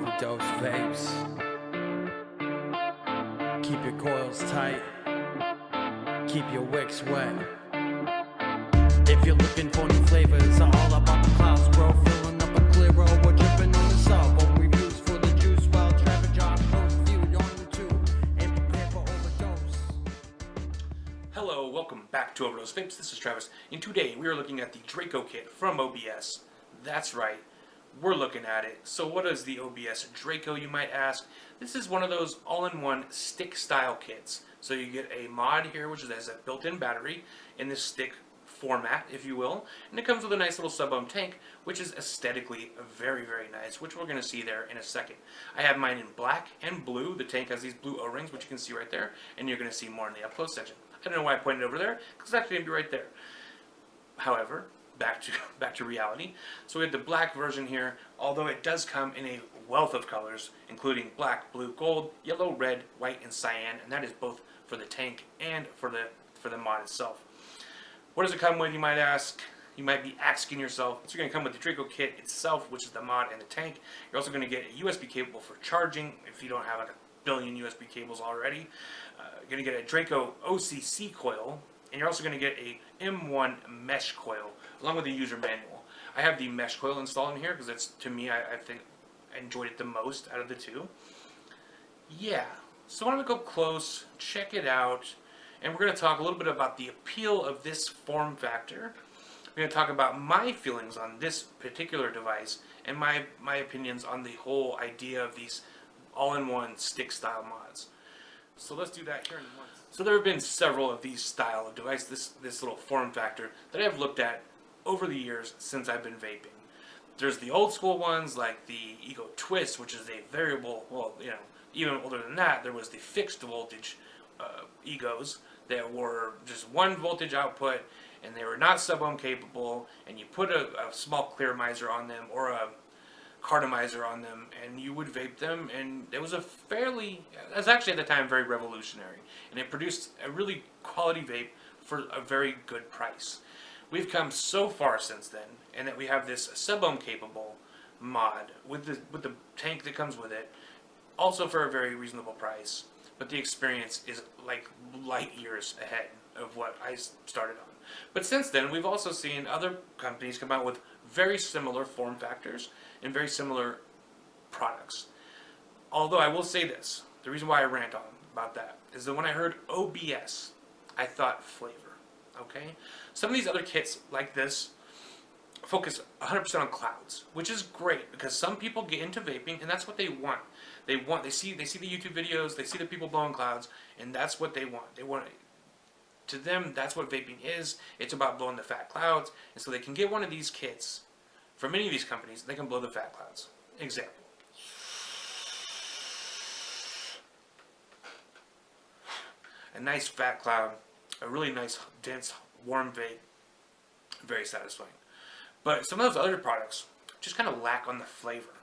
OverDose Vapes. Keep your coils tight. Keep your wicks wet. If you're looking for new flavors, I'm all about the clouds, bro. Filling up a clear road, we're dripping on the Sub-ohm. Reviews for the juice while traffic jobs post viewed on YouTube and prepare for overdose. Hello, welcome back to OverDoseVapes. This is Travis, and today we are looking at the Draco kit from OBS. That's right, we're looking at it. So what is the OBS Draco, you might ask? This is one of those all-in-one stick-style kits. So you get a mod here, which has a built-in battery in this stick format, if you will, and it comes with a nice little sub-ohm tank, which is aesthetically very, very nice, which we're going to see there in a second. I have mine in black and blue. The tank has these blue O-rings, which you can see right there, and you're going to see more in the up-close section. I don't know why I pointed over there, because it's actually going to be right there. However, back to reality. So we have the black version here, although it does come in a wealth of colors, including black, blue, gold, yellow, red, white, and cyan, and that is both for the tank and for the mod itself. What does it come with, you might ask? You might be asking yourself. It's going to come with the Draco kit itself, which is the mod and the tank. You're also going to get a USB cable for charging if you don't have like a billion USB cables already. You're going to get a Draco OCC coil, and you're also going to get a M1 mesh coil along with the user manual. I have the mesh coil installed in here because it's, to me, I think I enjoyed it the most out of the two. Yeah, so I want to go close, check it out, and we're going to talk a little bit about the appeal of this form factor. We're going to talk about my feelings on this particular device and my opinions on the whole idea of these all-in-one stick-style mods. So let's do that here in a moment. So there have been several of these style of device, this little form factor, that I've looked at over the years since I've been vaping. There's the old school ones like the Ego Twist, which is a variable, well, you know, even older than that, there was the fixed voltage Egos that were just one voltage output, and they were not sub-ohm capable, and you put a small clearomizer on them or a cartomizer on them, and you would vape them, and it was it was actually at the time very revolutionary, and it produced a really quality vape for a very good price. We've come so far since then, and that we have this sub-ohm capable mod with the tank that comes with it, also for a very reasonable price, but the experience is like light years ahead of what I started on. But since then, we've also seen other companies come out with very similar form factors and very similar products. Although I will say this, the reason why I rant on about that is that when I heard OBS, I thought flavor, okay? Some of these other kits like this focus 100% on clouds, which is great because some people get into vaping and that's what they want. They see the YouTube videos, they see the people blowing clouds, and that's what they want. To them, that's what vaping is. It's about blowing the fat clouds, and so they can get one of these kits from any of these companies. They can blow the fat clouds. Example. A nice fat cloud, a really nice, dense, warm vape, very satisfying. But some of those other products just kind of lack on the flavor.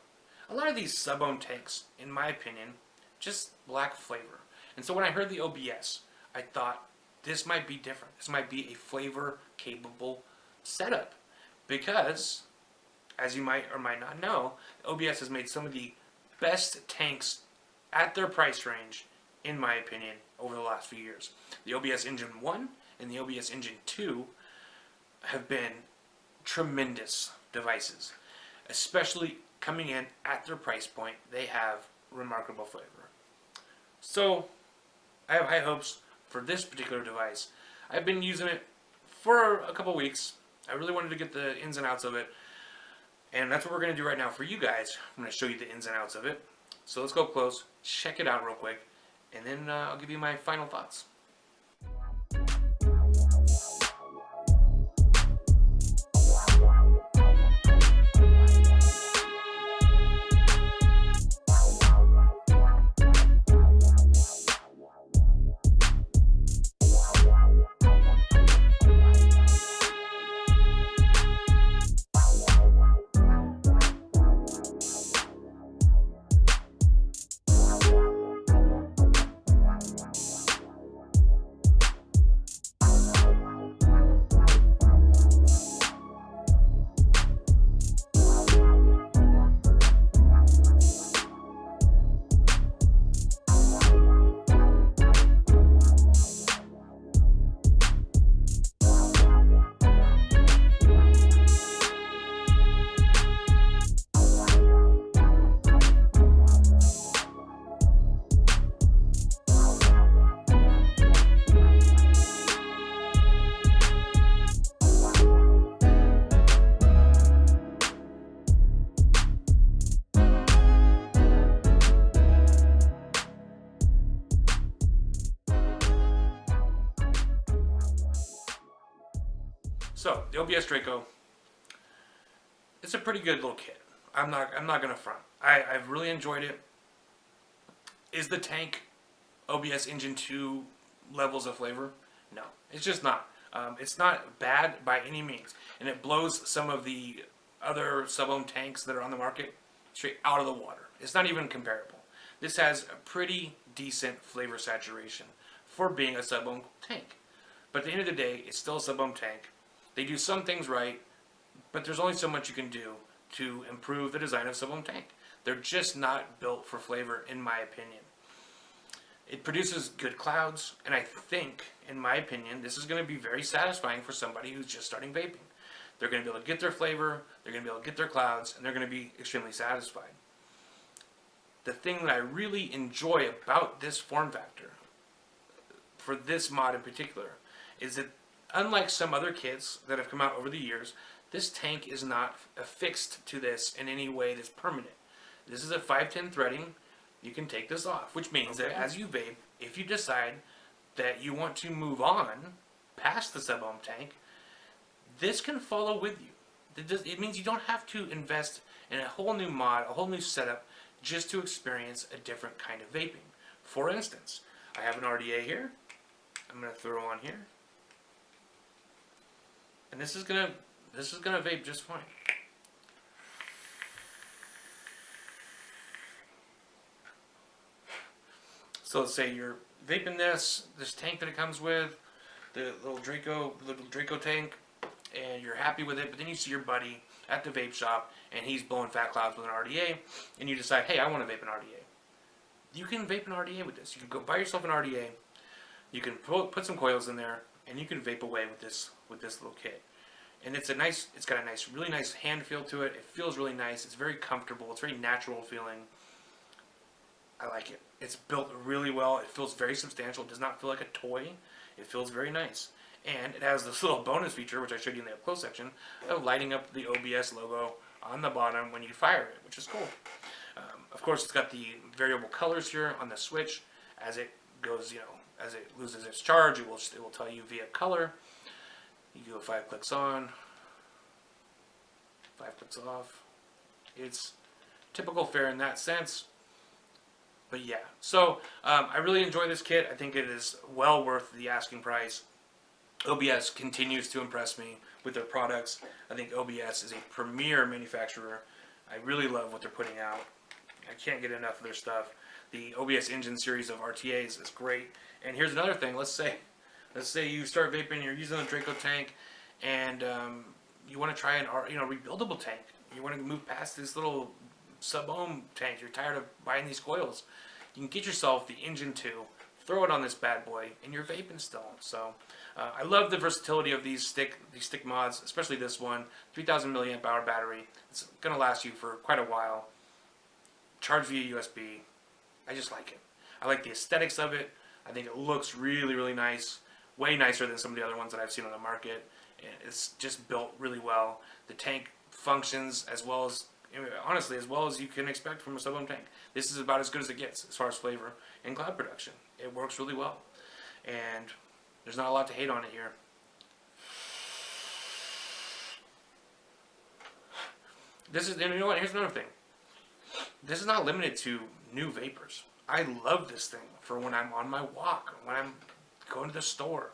A lot of these sub-ohm tanks, in my opinion, just lack flavor. And so when I heard the OBS, I thought, this might be different. This might be a flavor-capable setup. Because, as you might or might not know, OBS has made some of the best tanks at their price range, in my opinion, over the last few years. The OBS Engine 1 and the OBS Engine 2 have been tremendous devices. Especially coming in at their price point, they have remarkable flavor. So, I have high hopes for this particular device. I've been using it for a couple weeks. I really wanted to get the ins and outs of it, and that's what we're going to do right now for you guys. I'm going to show you the ins and outs of it. So let's go close, check it out real quick, and then I'll give you my final thoughts. OBS Draco, it's a pretty good little kit. I'm not gonna front. I've really enjoyed it. Is the tank OBS Engine 2 levels of flavor? No, it's just not. It's not bad by any means, and it blows some of the other Sub-ohm tanks that are on the market straight out of the water. It's not even comparable. This has a pretty decent flavor saturation for being a Sub-ohm tank. But at the end of the day, it's still a Sub-ohm tank. They do some things right, but there's only so much you can do to improve the design of Sub-ohm tank. They're just not built for flavor, in my opinion. It produces good clouds, and I think, in my opinion, this is going to be very satisfying for somebody who's just starting vaping. They're going to be able to get their flavor, they're going to be able to get their clouds, and they're going to be extremely satisfied. The thing that I really enjoy about this form factor, for this mod in particular, is that unlike some other kits that have come out over the years, this tank is not affixed to this in any way that's permanent. This is a 510 threading. You can take this off, which means that as you vape, if you decide that you want to move on past the Sub-ohm tank, this can follow with you. It means you don't have to invest in a whole new mod, a whole new setup, just to experience a different kind of vaping. For instance, I have an RDA here. I'm going to throw on here, and this is gonna vape just fine. So let's say you're vaping this tank that it comes with, the little Draco tank, and you're happy with it, but then you see your buddy at the vape shop, and he's blowing fat clouds with an RDA, and you decide, hey, I want to vape an RDA. You can vape an RDA with this. You can go buy yourself an RDA, you can put some coils in there, and you can vape away with this little kit. And it's got a really nice hand feel to it. It feels really nice. It's very comfortable. It's very natural feeling. I like it. It's built really well. It feels very substantial. It does not feel like a toy. It feels very nice. And it has this little bonus feature, which I showed you in the up close section, of lighting up the OBS logo on the bottom when you fire it, which is cool. Of course, it's got the variable colors here on the switch. As it goes, as it loses its charge, it will tell you via color. You go 5 clicks on, 5 clicks off. It's typical fare in that sense. But yeah, so I really enjoy this kit. I think it is well worth the asking price. OBS continues to impress me with their products. I think OBS is a premier manufacturer. I really love what they're putting out. I can't get enough of their stuff. The OBS Engine series of RTAs is great. And here's another thing. Let's say you start vaping, you're using a Draco tank, and you want to try an rebuildable tank. You want to move past this little Sub-ohm tank. You're tired of buying these coils. You can get yourself the Engine 2, throw it on this bad boy, and you're vaping still. So I love the versatility of these stick mods, especially this one. 3,000 milliamp hour battery. It's going to last you for quite a while. Charge via USB. I just like it. I like the aesthetics of it. I think it looks really, really nice. Way nicer than some of the other ones that I've seen on the market. And it's just built really well. The tank functions honestly, as well as you can expect from a Sub-ohm tank. This is about as good as it gets as far as flavor and cloud production. It works really well. And there's not a lot to hate on it here. And you know what? Here's another thing. This is not limited to new vapors. I love this thing for when I'm on my walk, when I'm going to the store.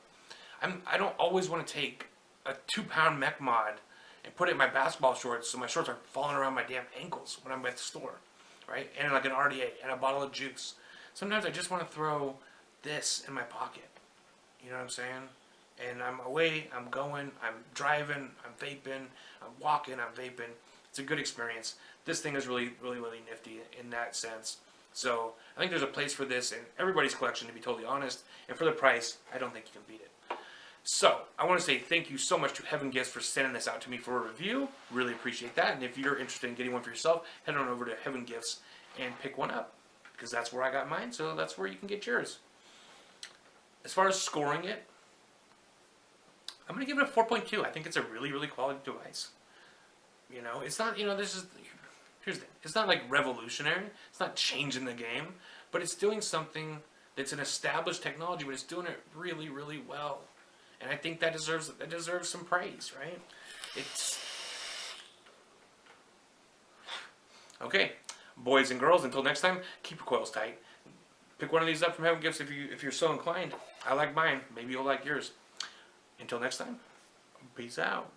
I don't always want to take a 2-pound mech mod and put it in my basketball shorts so my shorts aren't falling around my damn ankles when I'm at the store, right? And like an RDA and a bottle of juice. Sometimes I just want to throw this in my pocket. You know what I'm saying? And I'm away, I'm going, I'm driving, I'm vaping, I'm walking, I'm vaping. It's a good experience. This thing is really, really, really nifty in that sense. So I think there's a place for this in everybody's collection, to be totally honest. And for the price, I don't think you can beat it. So I want to say thank you so much to Heaven Gifts for sending this out to me for a review. Really appreciate that. And if you're interested in getting one for yourself, head on over to Heaven Gifts and pick one up, because that's where I got mine. So that's where you can get yours. As far as scoring it, I'm going to give it a 4.2. I think it's a really, really quality device. It's not, here's the thing. It's not like revolutionary. It's not changing the game, but it's doing something that's an established technology, but it's doing it really, really well. And I think that deserves some praise, right? It's okay, boys and girls. Until next time, keep your coils tight. Pick one of these up from Heaven Gifts if you're so inclined. I like mine. Maybe you'll like yours. Until next time, peace out.